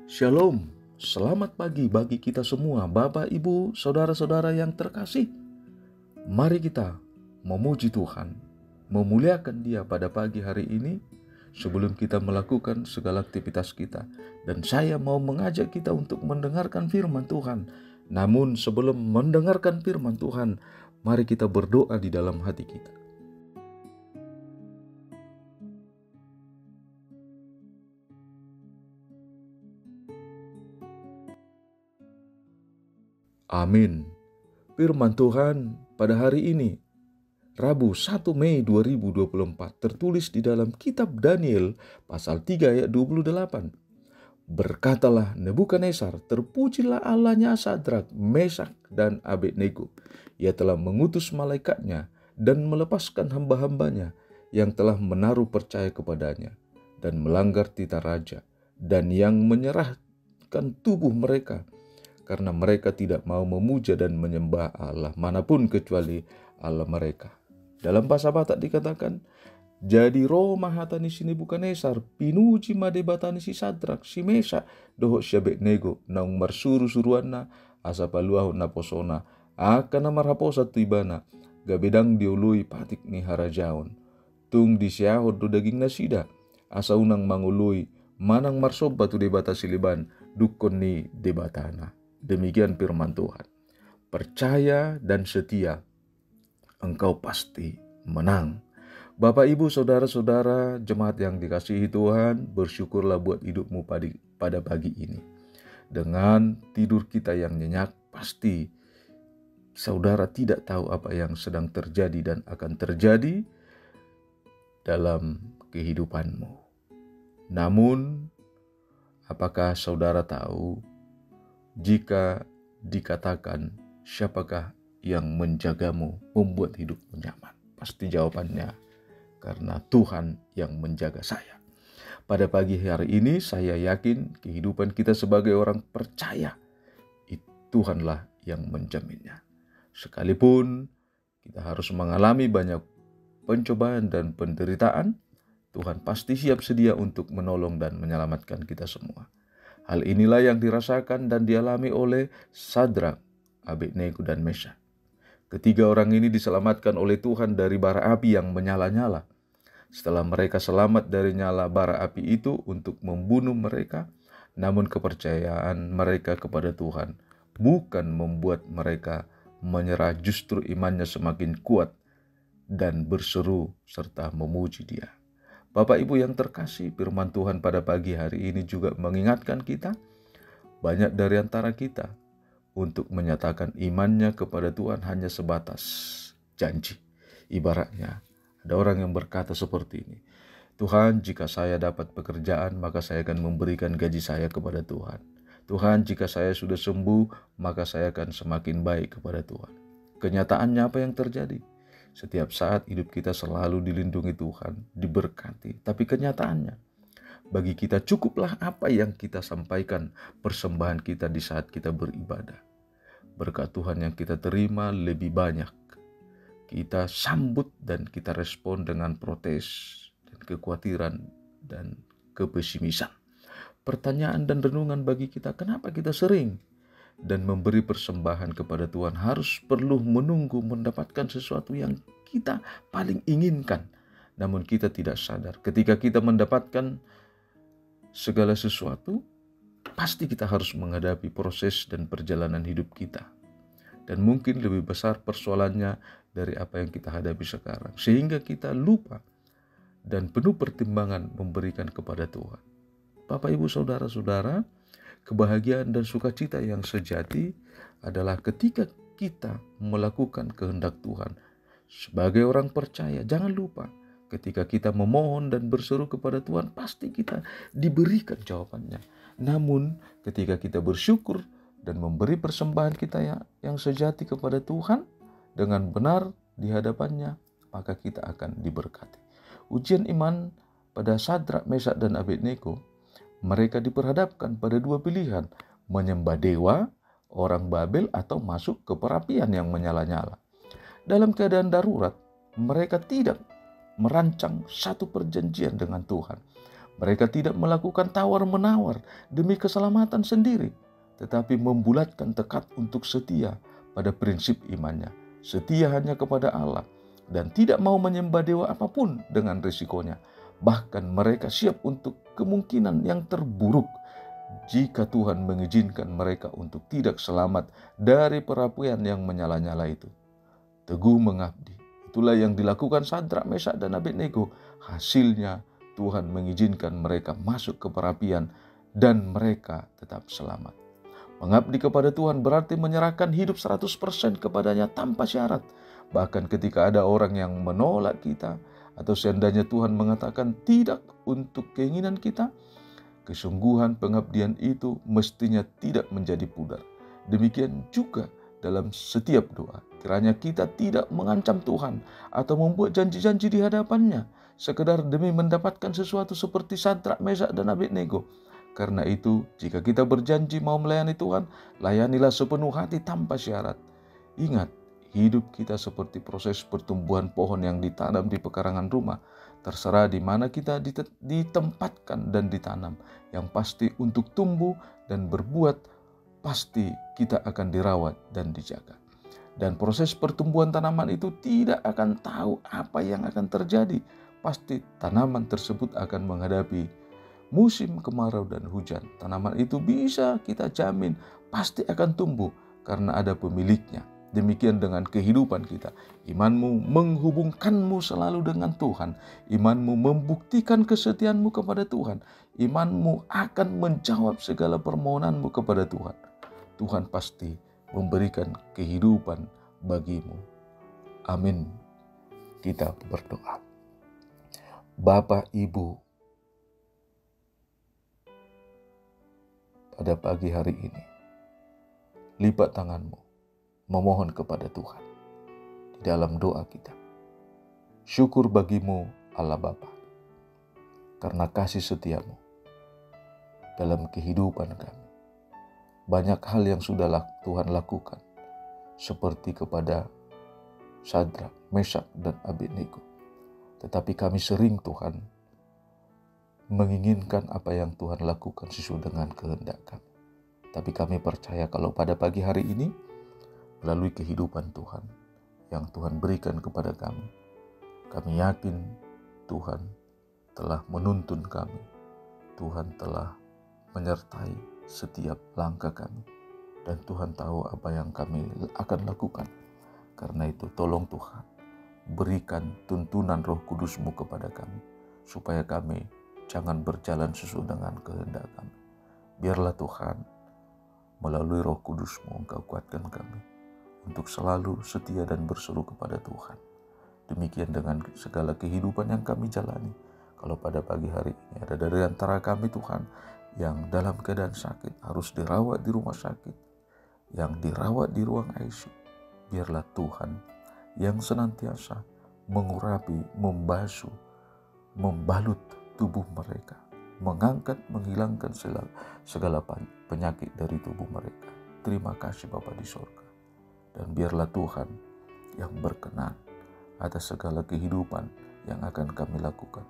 Shalom, selamat pagi bagi kita semua, Bapak, Ibu, saudara-saudara yang terkasih. Mari kita memuji Tuhan, memuliakan Dia pada pagi hari ini sebelum kita melakukan segala aktivitas kita. Dan saya mau mengajak kita untuk mendengarkan firman Tuhan. Namun sebelum mendengarkan firman Tuhan, mari kita berdoa di dalam hati kita. Amin. Firman Tuhan pada hari ini, Rabu 1 Mei 2024, tertulis di dalam kitab Daniel pasal 3 ayat 28. Berkatalah Nebukadnezar, terpujilah Allahnya Sadrak, Mesak, dan Abednego. Ia telah mengutus malaikatnya dan melepaskan hamba-hambanya yang telah menaruh percaya kepadanya dan melanggar titah raja, dan yang menyerahkan tubuh mereka karena mereka tidak mau memuja dan menyembah Allah manapun kecuali Allah mereka. Dalam bahasa Batak dikatakan, jadi roh mahatani si Nebukadnezar, pinuji madebatani si Sadrak, si Mesak, dohok si Abednego, naung marsuru-suruanna, asa paluahu na posona, akan marhaposa tibana, gabedang diului patik ni harajaon. Tung disiahod do daging nasida, asa unang mangului, manang marsob batu debata siliban, dukon ni debatana. Demikian firman Tuhan. Percaya dan setia, engkau pasti menang. Bapak, Ibu, saudara-saudara, jemaat yang dikasihi Tuhan, bersyukurlah buat hidupmu pada pagi ini. Dengan tidur kita yang nyenyak, pasti saudara tidak tahu apa yang sedang terjadi dan akan terjadi dalam kehidupanmu. Namun, apakah saudara tahu jika dikatakan siapakah yang menjagamu, membuat hidupmu nyaman? Pasti jawabannya, karena Tuhan yang menjaga saya. Pada pagi hari ini saya yakin kehidupan kita sebagai orang percaya, Tuhanlah yang menjaminnya. Sekalipun kita harus mengalami banyak pencobaan dan penderitaan, Tuhan pasti siap sedia untuk menolong dan menyelamatkan kita semua. Hal inilah yang dirasakan dan dialami oleh Sadrak, Abednego, dan Mesak. Ketiga orang ini diselamatkan oleh Tuhan dari bara api yang menyala-nyala. Setelah mereka selamat dari nyala bara api itu untuk membunuh mereka, namun kepercayaan mereka kepada Tuhan bukan membuat mereka menyerah, justru imannya semakin kuat dan berseru serta memuji Dia. Bapak, Ibu yang terkasih, firman Tuhan pada pagi hari ini juga mengingatkan kita, banyak dari antara kita untuk menyatakan imannya kepada Tuhan hanya sebatas janji. Ibaratnya, ada orang yang berkata seperti ini, Tuhan, jika saya dapat pekerjaan, maka saya akan memberikan gaji saya kepada Tuhan. Tuhan, jika saya sudah sembuh, maka saya akan semakin baik kepada Tuhan. Kenyataannya apa yang terjadi? Setiap saat hidup kita selalu dilindungi Tuhan, diberkati. Tapi kenyataannya, bagi kita cukuplah apa yang kita sampaikan, persembahan kita di saat kita beribadah. Berkat Tuhan yang kita terima lebih banyak. Kita sambut dan kita respon dengan protes dan kekhawatiran dan kepesimisan. Pertanyaan dan renungan bagi kita, kenapa kita sering dan memberi persembahan kepada Tuhan harus perlu menunggu mendapatkan sesuatu yang kita paling inginkan, namun kita tidak sadar ketika kita mendapatkan segala sesuatu, pasti kita harus menghadapi proses dan perjalanan hidup kita, dan mungkin lebih besar persoalannya dari apa yang kita hadapi sekarang, sehingga kita lupa dan penuh pertimbangan memberikan kepada Tuhan. Bapak, Ibu, saudara-saudara, kebahagiaan dan sukacita yang sejati adalah ketika kita melakukan kehendak Tuhan. Sebagai orang percaya, jangan lupa ketika kita memohon dan berseru kepada Tuhan, pasti kita diberikan jawabannya. Namun ketika kita bersyukur dan memberi persembahan kita yang sejati kepada Tuhan dengan benar di hadapannya, maka kita akan diberkati. Ujian iman pada Sadrak, Mesak, dan Abednego, mereka diperhadapkan pada dua pilihan, menyembah dewa, orang Babel, atau masuk ke perapian yang menyala-nyala. Dalam keadaan darurat, mereka tidak merancang satu perjanjian dengan Tuhan. Mereka tidak melakukan tawar-menawar demi keselamatan sendiri, tetapi membulatkan tekad untuk setia pada prinsip imannya, setia hanya kepada Allah, dan tidak mau menyembah dewa apapun dengan risikonya. Bahkan mereka siap untuk kemungkinan yang terburuk jika Tuhan mengizinkan mereka untuk tidak selamat dari perapian yang menyala-nyala itu. Teguh mengabdi, itulah yang dilakukan Sadrak, Mesak, dan Abednego. Hasilnya Tuhan mengizinkan mereka masuk ke perapian dan mereka tetap selamat. Mengabdi kepada Tuhan berarti menyerahkan hidup 100% kepadanya tanpa syarat. Bahkan ketika ada orang yang menolak kita, atau seandainya Tuhan mengatakan tidak untuk keinginan kita, kesungguhan pengabdian itu mestinya tidak menjadi pudar. Demikian juga dalam setiap doa. Kiranya kita tidak mengancam Tuhan atau membuat janji-janji di hadapannya sekedar demi mendapatkan sesuatu seperti Sadrak, Mesak, dan Abednego. Karena itu, jika kita berjanji mau melayani Tuhan, layanilah sepenuh hati tanpa syarat. Ingat, hidup kita seperti proses pertumbuhan pohon yang ditanam di pekarangan rumah. Terserah di mana kita ditempatkan dan ditanam. Yang pasti untuk tumbuh dan berbuat, pasti kita akan dirawat dan dijaga. Dan proses pertumbuhan tanaman itu tidak akan tahu apa yang akan terjadi. Pasti tanaman tersebut akan menghadapi musim kemarau dan hujan. Tanaman itu bisa kita jamin pasti akan tumbuh karena ada pemiliknya. Demikian dengan kehidupan kita. Imanmu menghubungkanmu selalu dengan Tuhan. Imanmu membuktikan kesetiaanmu kepada Tuhan. Imanmu akan menjawab segala permohonanmu kepada Tuhan. Tuhan pasti memberikan kehidupan bagimu. Amin. Kita berdoa. Bapa, Ibu, pada pagi hari ini, lipat tanganmu, memohon kepada Tuhan di dalam doa kita. Syukur bagimu Allah Bapa, karena kasih setiamu dalam kehidupan kami. Banyak hal yang sudah Tuhan lakukan, seperti kepada Sadrak, Mesak, dan Abednego. Tetapi kami sering Tuhan menginginkan apa yang Tuhan lakukan sesuai dengan kehendak kami. Tapi kami percaya kalau pada pagi hari ini, melalui kehidupan Tuhan yang Tuhan berikan kepada kami, kami yakin Tuhan telah menuntun kami. Tuhan telah menyertai setiap langkah kami. Dan Tuhan tahu apa yang kami akan lakukan. Karena itu tolong Tuhan, berikan tuntunan Roh Kudus-Mu kepada kami, supaya kami jangan berjalan sesuai dengan kehendak kami. Biarlah Tuhan, melalui Roh Kudus-Mu Engkau kuatkan kami untuk selalu setia dan berseru kepada Tuhan. Demikian dengan segala kehidupan yang kami jalani. Kalau pada pagi hari ini ada dari antara kami Tuhan yang dalam keadaan sakit, harus dirawat di rumah sakit, yang dirawat di ruang ICU, biarlah Tuhan yang senantiasa mengurapi, membasuh, membalut tubuh mereka, mengangkat, menghilangkan segala penyakit dari tubuh mereka. Terima kasih Bapa di sorga. Dan biarlah Tuhan yang berkenan atas segala kehidupan yang akan kami lakukan.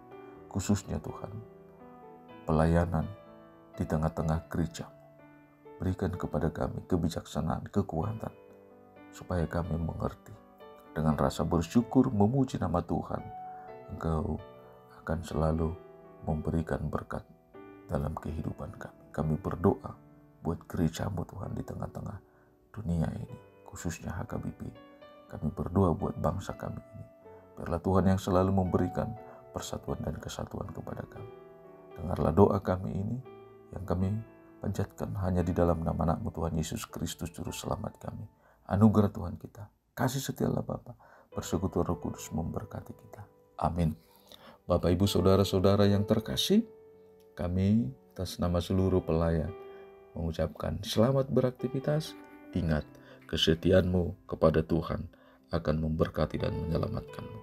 Khususnya Tuhan, pelayanan di tengah-tengah gereja. Berikan kepada kami kebijaksanaan, kekuatan, supaya kami mengerti. Dengan rasa bersyukur memuji nama Tuhan, Engkau akan selalu memberikan berkat dalam kehidupan kami. Kami berdoa buat gereja-Mu Tuhan di tengah-tengah dunia ini, khususnya HKBP. Kami berdoa buat bangsa kami ini. Biarlah Tuhan yang selalu memberikan persatuan dan kesatuan kepada kami. Dengarlah doa kami ini yang kami panjatkan hanya di dalam nama anak-Mu Tuhan Yesus Kristus Juru Selamat kami. Anugerah Tuhan kita, kasih setialah Bapa, persekutuan Roh Kudus memberkati kita. Amin. Bapak, Ibu, Saudara-saudara yang terkasih, kami atas nama seluruh pelayan mengucapkan selamat beraktivitas. Ingat, kesetiaanmu kepada Tuhan akan memberkati dan menyelamatkanmu.